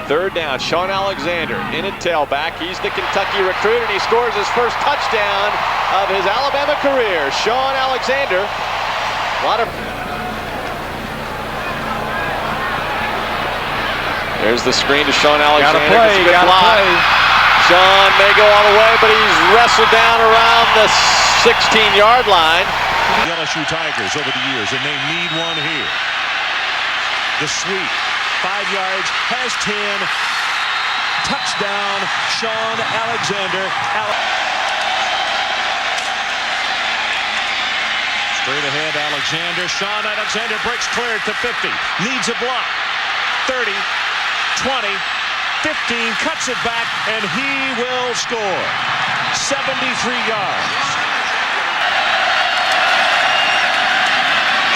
Third down, Shaun Alexander in at tailback. He's the Kentucky recruit, and he scores his first touchdown of his Alabama career. Shaun Alexander. There's the screen to Shaun Alexander. Gotta play. Shaun may go all the way, but he's wrestled down around the 16-yard line. The LSU Tigers over the years, and they need one here. The sweep, 5 yards, has 10. Touchdown, Shaun Alexander. Straight ahead, Alexander. Shaun Alexander breaks clear to 50. Needs a block. 30, 20, 15, cuts it back, and he will score. 73 yards.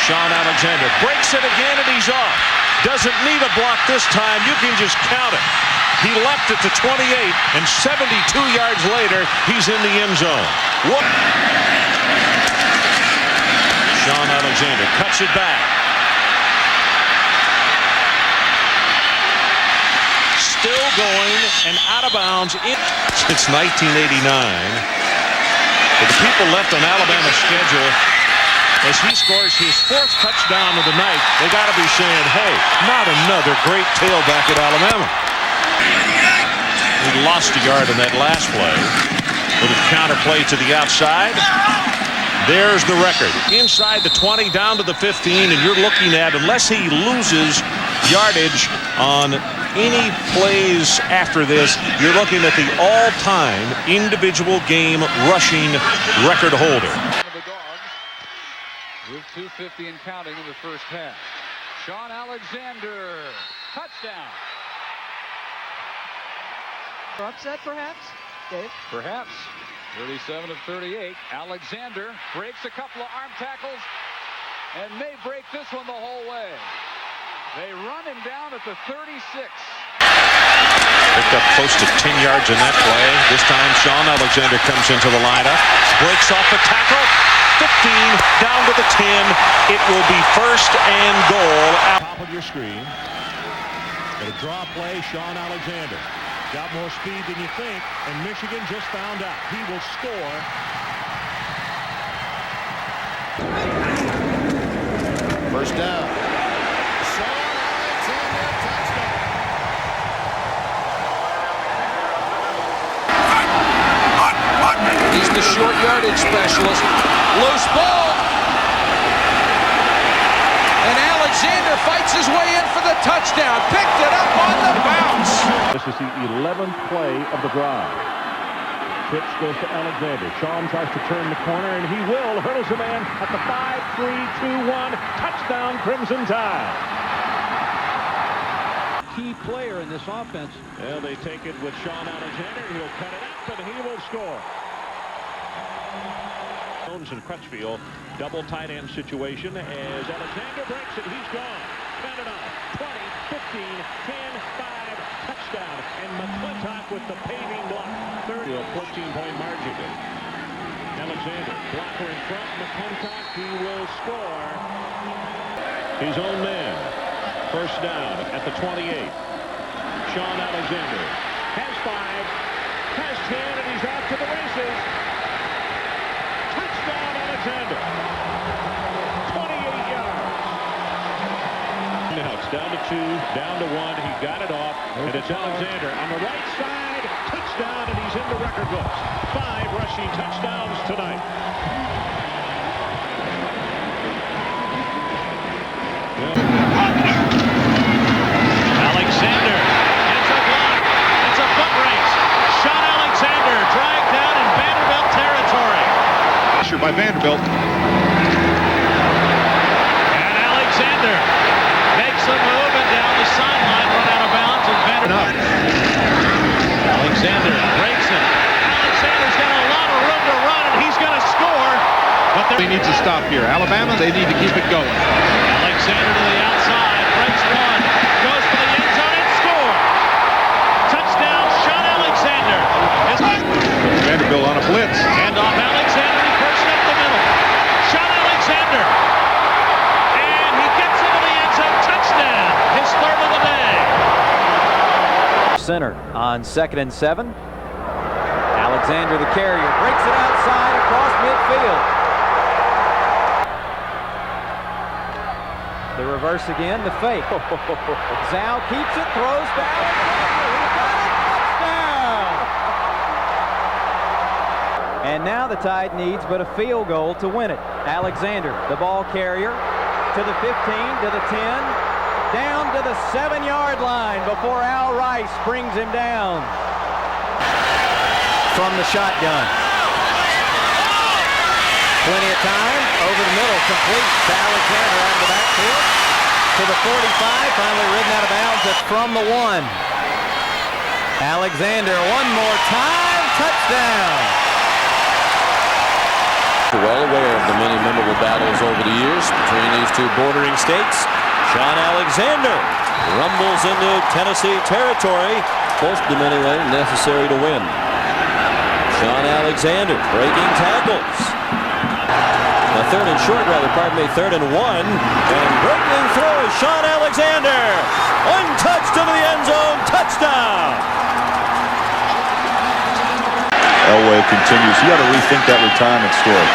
Shaun Alexander breaks it again, and he's off. Doesn't need a block this time. You can just count it. He left it to 28, and 72 yards later, he's in the end zone. What? Shaun Alexander cuts it back. Still going and out of bounds since 1989. For the people left on Alabama's schedule, as he scores his 4th touchdown of the night, they got to be saying, hey, not another great tailback at Alabama. He lost a yard in that last play. Little counter play to the outside. There's the record. Inside the 20, down to the 15, and you're looking at, unless he loses yardage on any plays after this, you're looking at the all-time individual game rushing record holder. With 2:50 and counting in the first half. Shaun Alexander, touchdown. Upset, perhaps, Dave? Perhaps. 37 of 38. Alexander breaks a couple of arm tackles and may break this one the whole way. They run him down at the 36. Picked up close to 10 yards in that play. This time Shaun Alexander comes into the lineup, breaks off the tackle. 15 down to the 10. It will be first and goal. Top of your screen. Got a draw play. Shaun Alexander got more speed than you think, and Michigan just found out he will score. First down. Shaun Alexander, touchdown. He's the short yardage specialist. Loose ball. And Alexander fights his way in for the touchdown. Picked it up on the bounce. This is the 11th play of the drive. Pitch goes to Alexander. Shaun tries to turn the corner, and he will. Hurdles a man at the 5-3-2-1. Touchdown, Crimson Tide. Key player in this offense. Well, they take it with Shaun Alexander. He'll cut it up, and he will score. Jones and Crutchfield, double tight end situation as Alexander breaks it. He's gone. Count it off. 20, 15, 10, 5, touchdown. And McClintock with the paving block. 30, a 14-point margin. Alexander, blocker in front. McClintock, he will score. His own man. First down at the 28. Shaun Alexander has 5, has 10, and he's off to the races. Touchdown, Alexander. 28 yards. Now it's down to 2, down to 1. He got it off, and it's Alexander on the right side. Touchdown, and he's in the record books. 5 rushing touchdowns tonight. Alexander, it's a block, it's a foot race. Shaun Alexander dragged down in Vanderbilt territory. Pressure by Vanderbilt. And Alexander makes a move and down the sideline, run out of bounds, and Vanderbilt. Alexander breaks it. Alexander's got a lot of room to run, and he's going to score. But He needs to stop here. Alabama, they need to keep it going. Alexander to the outside, breaks one, goes for the end zone and score. Touchdown, Shaun Alexander. Vanderbilt on a blitz. Hand off Alexander, he pushed up the middle. Shaun Alexander. And he gets into the end zone, touchdown. His third of the day. center on 2nd and 7. Alexander, the carrier, breaks it outside across midfield. The reverse again, the fake. Zhao keeps it, throws to Alexander. He got it, touchdown! And now the Tide needs but a field goal to win it. Alexander, the ball carrier, to the 15, to the 10, down to the 7-yard line before Al Rice brings him down from the shotgun. Plenty of time, over the middle, complete to Alexander out of the backfield, to the 45, finally ridden out of bounds from the 1. Alexander one more time, touchdown! Well aware of the many memorable battles over the years between these two bordering states. Shaun Alexander rumbles into Tennessee territory, most of them anyway necessary to win. Shaun Alexander breaking tackles. Third and short, rather, pardon me, 3rd and 1. And breaking through is Shaun Alexander. Untouched into the end zone, touchdown. Elway continues. You got to rethink that retirement story.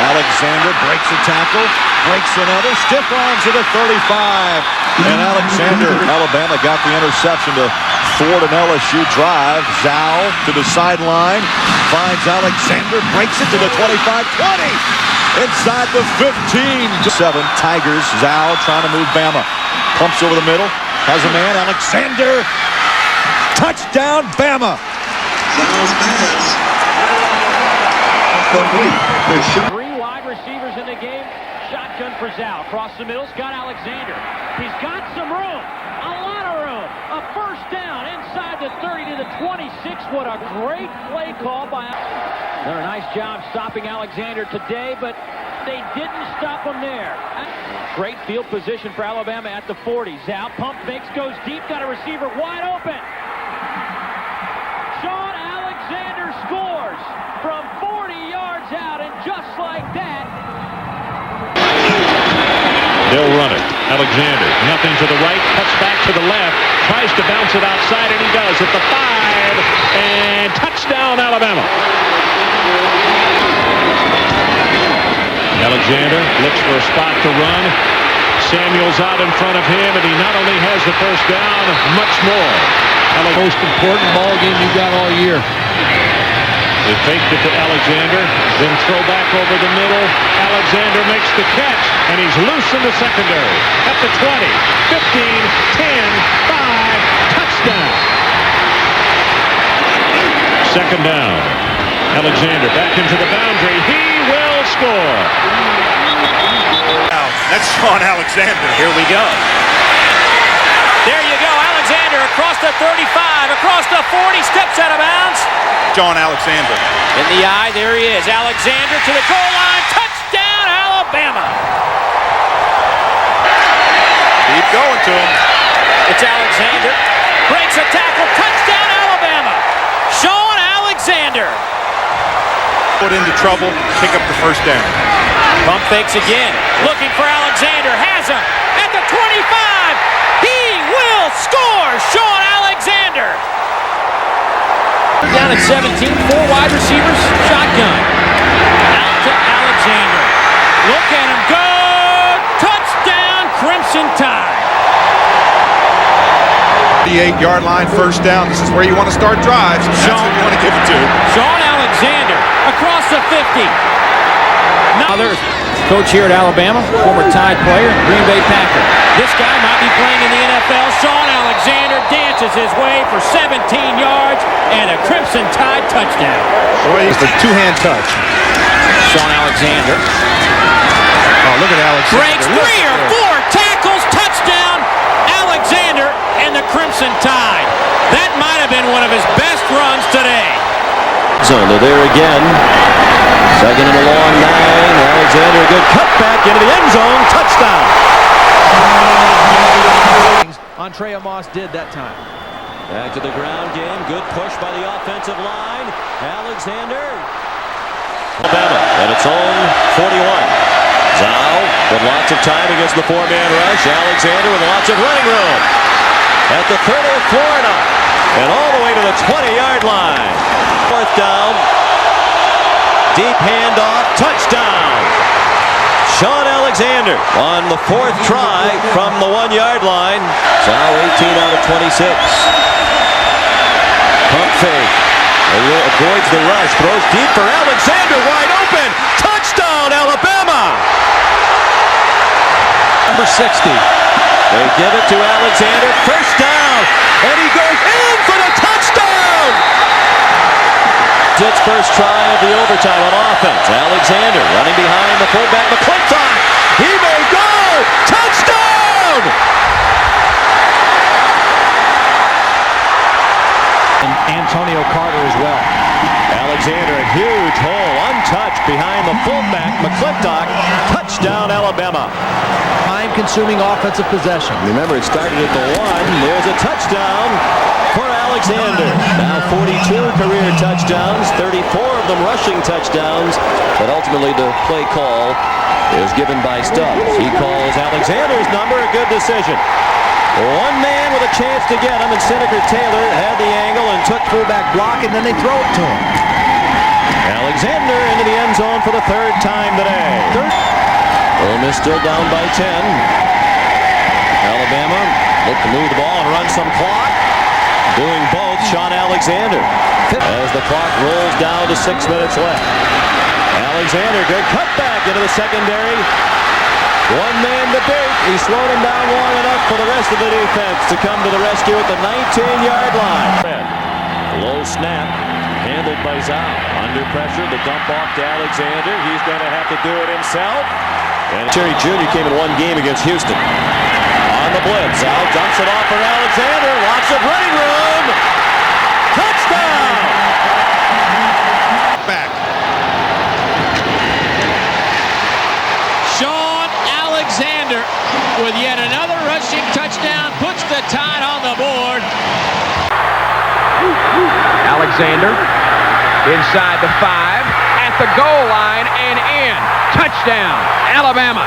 Alexander breaks a tackle, breaks another, stiff arms to the 35. And Alexander, Alabama got the interception to thwart an LSU drive. Zhao to the sideline, finds Alexander, breaks it to the 25-20. Inside the 15. 7 Tigers. Zhao trying to move Bama. Pumps over the middle, has a man, Alexander. Touchdown, Bama. 3 wide receivers in the game. Shotgun for Zhao. Across the middle, Scott Alexander. He's got some room. A lot of room. A first down inside the 30 to the 26. What a great play call by... Done a nice job stopping Alexander today, but they didn't stop him there. Great field position for Alabama at the 40. Zhao pump fakes, goes deep, got a receiver wide open. Shaun Alexander scores from 40 yards out, and just like that. They'll run it. Alexander, nothing to the right, cuts back to the left, tries to bounce it outside, and he does at the 5, and touchdown, Alabama. Alexander looks for a spot to run. Samuel's out in front of him, and he not only has the first down, much more. The most important ball game you got all year. They faked it to Alexander, then throw back over the middle. Alexander makes the catch, and he's loose in the secondary. At the 20, 15, 10, 5, touchdown. Second down. Alexander back into the boundary. He will score. That's Shaun Alexander. Here we go. There you go. Alexander across the 35, across the 40, steps out of bounds. Shaun Alexander. In the eye, there he is. Alexander to the goal line. Touchdown, Alabama. Keep going to him. It's Alexander. Breaks a tackle. Touchdown, Alabama. Shaun Alexander. Put into trouble. Pick up the first down. Pump fakes again. Looking for Alexander. Has him at the 25. He will score. Shaun Alexander. Down at 17. 4 wide receivers. Shotgun. Out to Alexander. Look at him go. Touchdown, Crimson Tide. 38-yard line, first down. This is where you want to start drives. That's who you want to give it to. Shaun Alexander across the 50. Another coach here at Alabama, former Tide player, Green Bay Packer. This guy might be playing in the NFL. Shaun Alexander dances his way for 17 yards and a Crimson Tide touchdown. Boy, it's a two-hand touch. Shaun Alexander. Oh, look at Alexander. Breaks 3 or 4 tackles, touchdown, Alexander and the Crimson Tide. That might have been one of his best runs today. So they're there again. Second and a long 9. Alexander, a good cutback into the end zone. Touchdown. Andrea Moss did that time. Back to the ground game. Good push by the offensive line. Alexander. Alabama at its own 41. Zhao with lots of time against the 4-man rush. Alexander with lots of running room. At the 30, Florida. and all the way to the 20-yard line. Fourth down. Deep handoff. Touchdown. Shaun Alexander on the fourth try from the 1-yard line. So now 18 out of 26. Pump fake. Avoids the rush. Throws deep for Alexander. Wide open. Touchdown, Alabama. Number 60. They give it to Alexander. First down. And he goes in for the touchdown. It's first try of the overtime on offense. Alexander running behind the fullback McClintock. He may go. Touchdown. And Antonio Carter as well. Alexander, a huge hole, untouched behind the fullback McClintock. Touchdown, Alabama. Time-consuming offensive possession. Remember, it started at the 1. There's a touchdown for Alexander. Now 42 career touchdowns, 34 of them rushing touchdowns. But ultimately, the play call is given by Stubbs. He calls Alexander's number, a good decision. One man with a chance to get him, and Senator Taylor had the angle and took fullback block, and then they throw it to him. Alexander into the end zone for the third time today. Ole Miss still down by 10. Alabama look to move the ball and run some clock. Doing both, Shaun Alexander. As the clock rolls down to 6 minutes left. Alexander, good cutback into the secondary. One man to beat. He slowed him down long enough for the rest of the defense to come to the rescue at the 19-yard line. Low snap, handled by Zhao. Under pressure, the dump off to Alexander. He's going to have to do it himself. And Cherry Jr. came in one game against Houston. On the blitz, Zhao dumps it off for Alexander. Lots of running room. Touchdown! Back. Shaun Alexander with yet another rushing touchdown puts the Tide on the board. Alexander inside the 5 at the goal line and in. Touchdown, Alabama.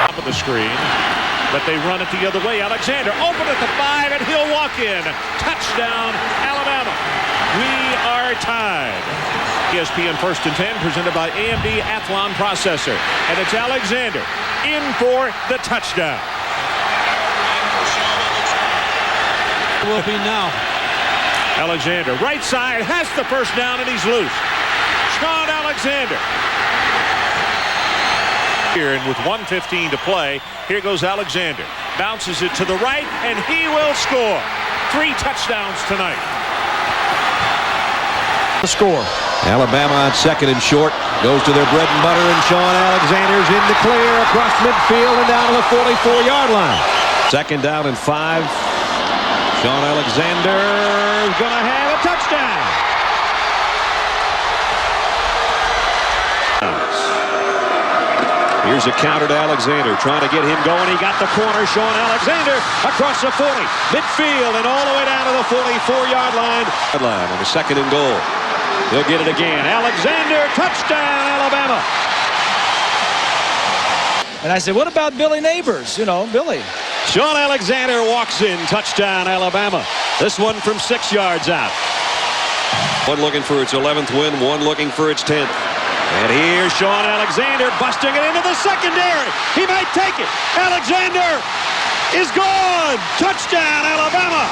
Top of the screen, but they run it the other way. Alexander open at the 5 and he'll walk in. Touchdown, Alabama. We are tied. ESPN First and 10 presented by AMD Athlon Processor. And it's Alexander in for the touchdown. Will be now. Alexander, right side, has the first down, and he's loose. Shaun Alexander. Here, and with 1:15 to play, here goes Alexander. Bounces it to the right, and he will score. 3 touchdowns tonight. The score. Alabama on second and short. Goes to their bread and butter, and Shaun Alexander's in the clear across midfield and down to the 44-yard line. Second down and 5. Shaun Alexander is going to have a touchdown. Here's a counter to Alexander, trying to get him going. He got the corner. Shaun Alexander across the 40, midfield, and all the way down to the 44-yard line. On the second and goal. He'll get it again. Alexander, touchdown, Alabama. And I said, what about Billy Neighbors? You know, Billy. Shaun Alexander walks in. Touchdown, Alabama. This one from 6 yards out. One looking for its 11th win, one looking for its 10th. And here's Shaun Alexander busting it into the secondary. He might take it. Alexander is gone. Touchdown, Alabama.